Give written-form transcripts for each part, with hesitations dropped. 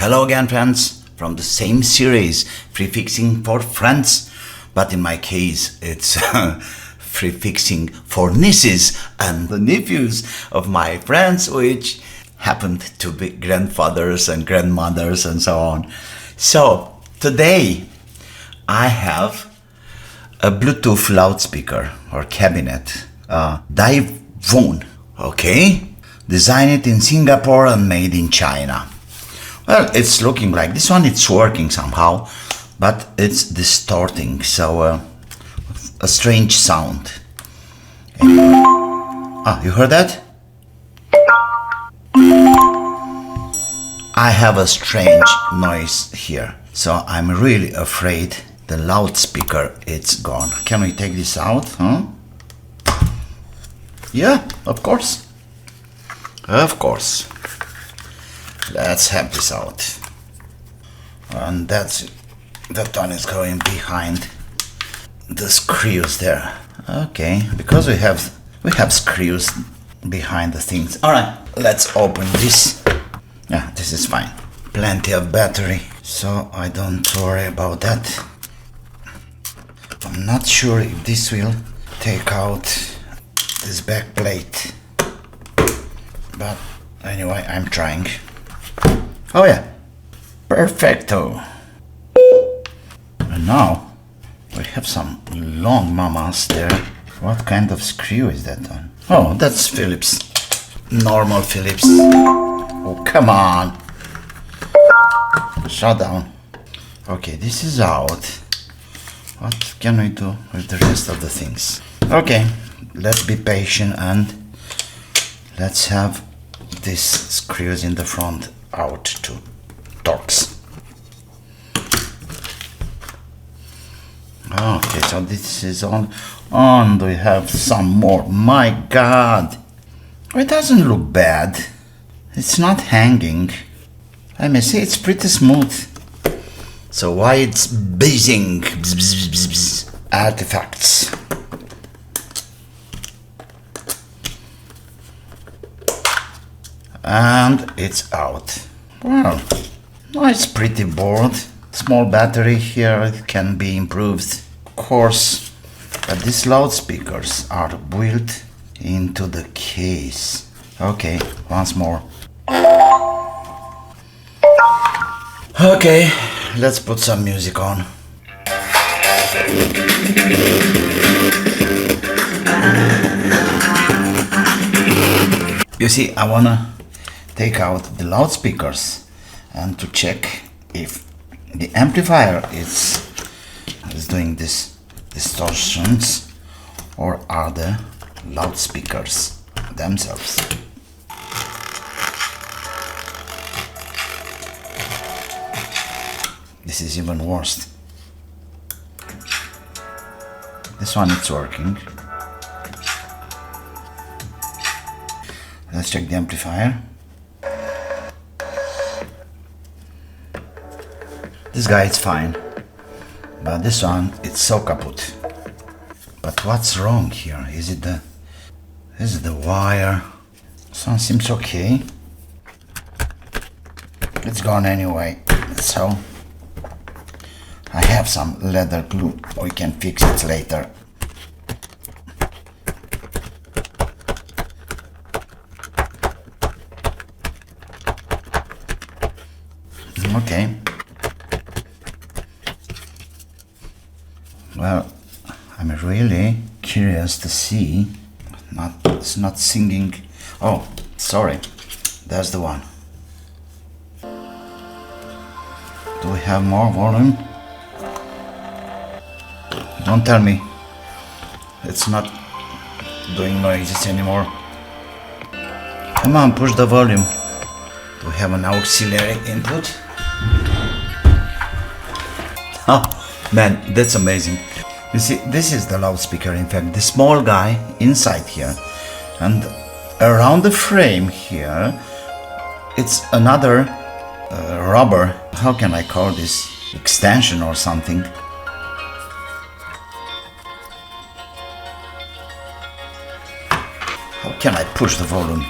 Hello again, friends, from the same series, Free Fixing for Friends, but in my case it's free fixing for nieces and the nephews of my friends, which happened to be grandfathers and grandmothers and so on. So today I have a Bluetooth loudspeaker or cabinet, DIVOOM, okay? Designed in Singapore and made in China. Well, it's looking like this one, it's working somehow, but it's distorting, so a strange sound. You heard that? I have a strange noise here, so I'm really afraid the loudspeaker is gone. Can we take this out? Huh? Yeah, of course. Of course. Let's have this out. And that one is going behind the screws there. Okay, because we have screws behind the things. Alright, let's open this. Yeah, this is fine. Plenty of battery, so I don't worry about that. I'm not sure if this will take out this back plate, but anyway, I'm trying. Oh yeah, perfecto. And now we have some long mamas there. What kind of screw is that on? Oh, that's Phillips. Normal Phillips. Oh, come on. Shut down. Okay, this is out. What can we do with the rest of the things? Okay, let's be patient and let's have these screws in the front out to Torx. Okay, so this is on. And we have some more. My God, it doesn't look bad. It's not hanging. I may say it's pretty smooth. So why it's buzzing? Bzz, bzz, bzz, bzz. Artifacts. And it's out. Well, nice pretty board. Small battery here, it can be improved, of course. But these loudspeakers are built into the case. Okay, once more. Okay, let's put some music on. You see, I wanna take out the loudspeakers and to check if the amplifier is doing this distortions or are the loudspeakers themselves. This is even worse. This one it's working. Let's check the amplifier. This guy is fine, but this one it's so kaput. But what's wrong here? Is it the wire? This one seems okay. It's gone anyway. So I have some leather glue. We can fix it later. Okay. Well, I'm really curious to see. It's not singing. Oh, sorry. That's the one. Do we have more volume? Don't tell me it's not doing noises anymore. Come on, push the volume. Do we have an auxiliary input? Oh man, that's amazing. You see, this is the loudspeaker, in fact, the small guy inside here, and around the frame here it's another rubber, how can I call this, extension or something. How can I push the volume?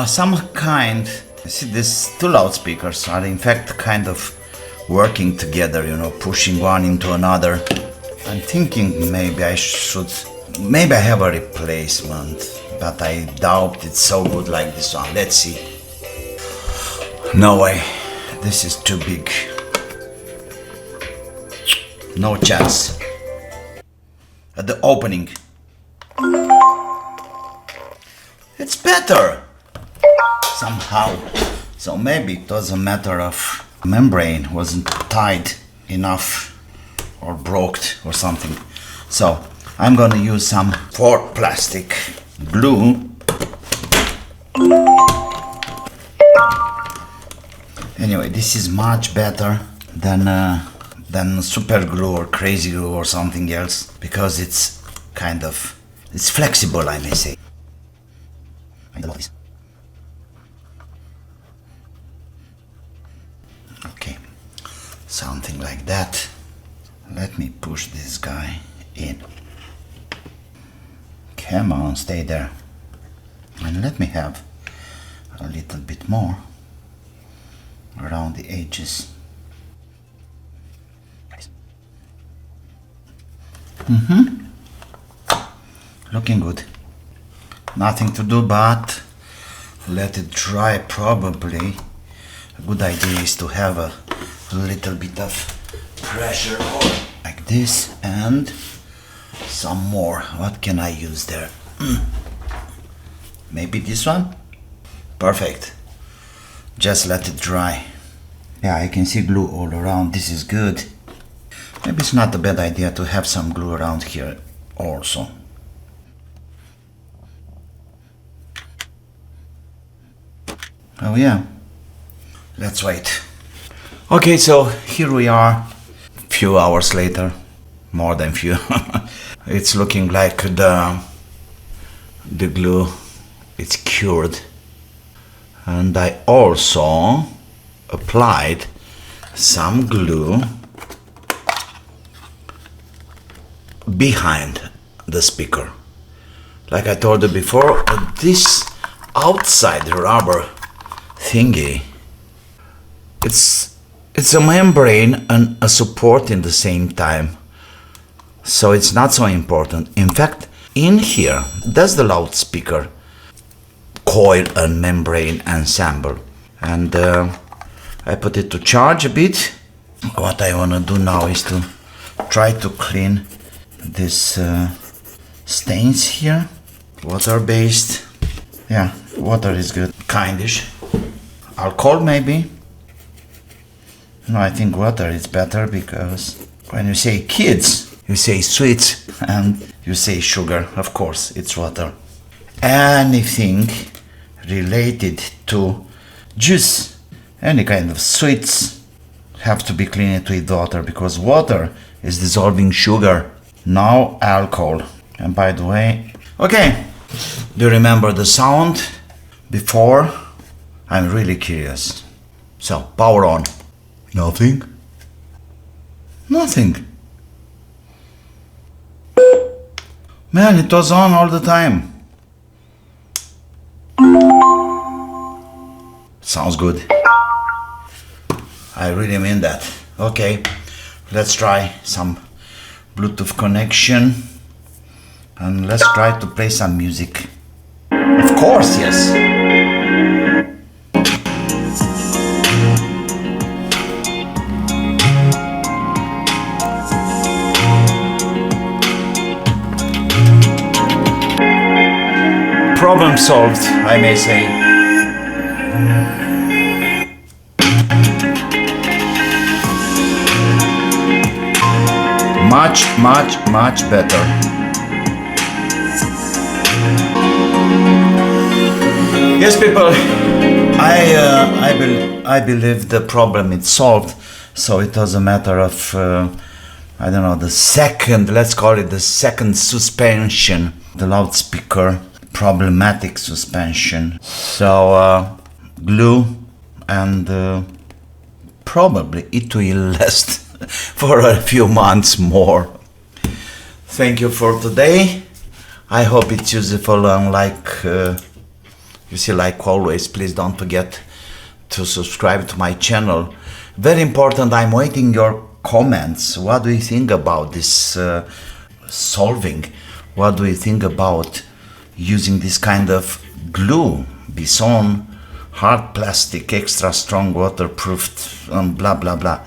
some kind. You see, these two loudspeakers are in fact kind of working together, you know, pushing one into another. I'm thinking maybe I have a replacement, but I doubt it's so good like this one. Let's see. No way, this is too big. No chance. At the opening. It's better somehow. So maybe it was a matter of membrane wasn't tight enough or broke or something. So I'm gonna use some for plastic glue. Anyway, this is much better than super glue or crazy glue or something else, because it's it's flexible, I may say. Okay, something like that. Let me push this guy in. Come on, stay there. And let me have a little bit more around the edges. Looking good. Nothing to do but let it dry. Probably a good idea is to have a little bit of pressure like this, and some more. What can I use there? Maybe this one? Perfect. Just let it dry. Yeah, I can see glue all around. This is good. Maybe it's not a bad idea to have some glue around here also. Oh yeah, let's wait. Okay, so here we are, few hours later, more than few. It's looking like the glue is cured, and I also applied some glue behind the speaker. Like I told you before, this outside rubber thingy, it's a membrane and a support in the same time, so it's not so important. In fact, in here, that's the loudspeaker coil and membrane ensemble, and I put it to charge a bit. What I want to do now is to try to clean this stains here. Water-based. Yeah, water is good. Kindish. Alcohol maybe. No, I think water is better, because when you say kids, you say sweets and you say sugar. Of course, it's water. Anything related to juice, any kind of sweets, have to be cleaned with water, because water is dissolving sugar, no alcohol. And by the way, okay, do you remember the sound before? I'm really curious. So, power on. Nothing. Nothing. Man, it was on all the time. Sounds good. I really mean that. Okay, let's try some Bluetooth connection, and let's try to play some music. Of course, yes. Problem solved, I may say. Much better. Yes, people, I believe the problem is solved. So it was a matter of I don't know, the second, let's call it the second suspension, the loudspeaker problematic suspension. So glue, and probably it will last for a few months more. Thank you for today. I hope it's useful, unlike You see, like always, please don't forget to subscribe to my channel. Very important, I'm waiting your comments. What do you think about this solving? What do you think about using this kind of glue? Bison, hard plastic, extra strong, waterproof, blah blah blah.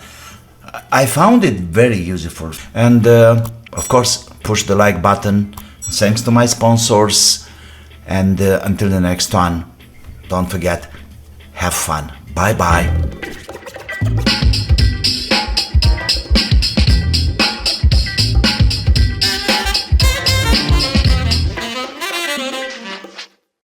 I found it very useful. And of course, push the like button. Thanks to my sponsors. And until the next one, don't forget, have fun. Bye bye.